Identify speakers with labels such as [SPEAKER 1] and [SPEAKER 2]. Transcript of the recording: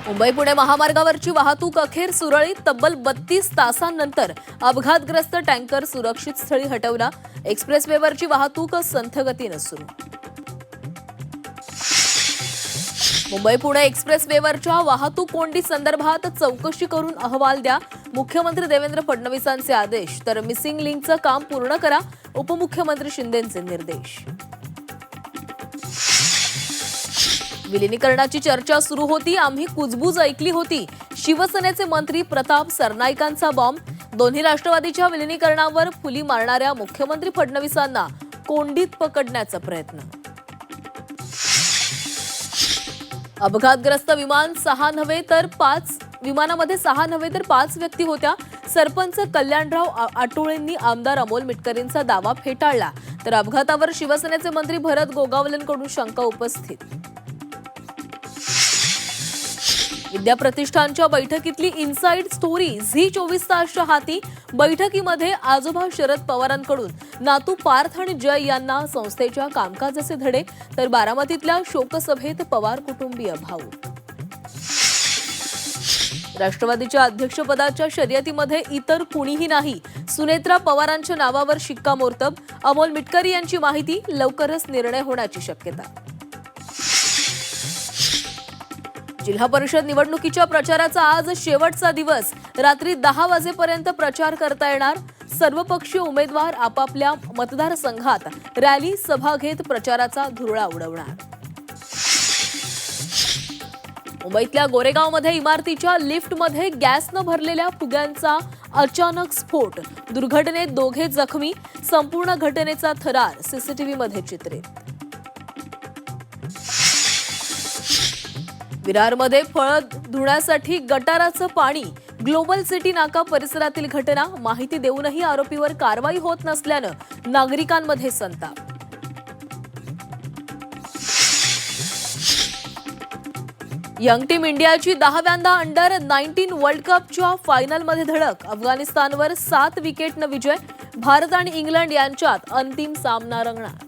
[SPEAKER 1] मुंबई पुणे महामार्गावरची वाहतूक अखेर सुरळीत. तब्बल 32 तासांनंतर अपघातग्रस्त टँकर सुरक्षित स्थळी हटवला. एक्सप्रेसवेवरची वाहतूक संथ गतीने सुरू. मुंबई पुणे एक्सप्रेसवेवरच्या वाहतूक कोंडी संदर्भात चौकशी करून अहवाल द्या. मुख्यमंत्री देवेंद्र फडणवीसांचे आदेश. तर मिसिंग लिंकचं काम पूर्ण करा. उपमुख्यमंत्री शिंदेंचे निर्देश. विलिनीकरणाची चर्चा सुरू होती. आम्ही कुजबूज ऐकली होती. शिवसेनेचे मंत्री प्रताप सरनाईकांचा बॉम्ब. दोन्ही राष्ट्रवादीच्या विलिनीकरणावर फुली मारणाऱ्या मुख्यमंत्री फडणवीसांना कोंडीत पकडण्याचा प्रयत्न. अपघातग्रस्त विमानामध्ये 6 नव्हे तर 5 व्यक्ती होत्या. सरपंच कल्याणराव आटोळेंनी आमदार अमोल मिटकरींचा दावा फेटाळला. तर अपघातावर शिवसेनेचे मंत्री भरत गोगावलेंकडून शंका उपस्थित. विद्या प्रतिष्ठानच्या बैठकीतली इनसाइड स्टोरी झी24 तासच्या हाती. बैठकीमध्ये आजोबा शरद पवारांकडून नातू पार्थ आणि जय यांना संस्थेच्या कामकाजाचे धडे. तर बारामतीतल्या शोकसभेत पवार कुटुंबीय भावुक. राष्ट्रवादीच्या अध्यक्षपदाच्या शर्यतीमध्ये इतर कुणीही नाही. सुनेत्रा पवारांच्या नावावर शिक्कामोर्तब. अमोल मिटकरी यांची माहिती. लवकरच निर्णय होण्याची शक्यता. जिल्हा परिषद निवडणुकीच्या प्रचाराचा आज शेवटचा दिवस. रात्री 10 वाजेपर्यंत प्रचार करता येणार. सर्वपक्षीय उमेदवार आपापल्या मतदारसंघात रॅली सभा घेत प्रचाराचा धुरळा उडवणार. मुंबईतल्या गोरेगावमध्ये इमारतीच्या लिफ्टमध्ये गॅसनं भरलेल्या फुग्यांचा अचानक स्फोट. दुर्घटनेत 2 जखमी. संपूर्ण घटनेचा थरार सीसीटीव्हीमध्ये चित्रित. विरारमध्ये फळं धुण्यासाठी गटाराचं पाणी. ग्लोबल सिटी नाका परिसरातील घटना. माहिती देऊनही आरोपीवर कारवाई होत नसल्यानं नागरिकांमध्ये संताप. यंग टीम इंडियाची 10व्यांदा अंडर-19 वर्ल्ड कपच्या फायनलमध्ये धडक. अफगाणिस्तानवर 7 विकेटनं विजय. भारत आणि इंग्लंड यांच्यात अंतिम सामना रंगणार.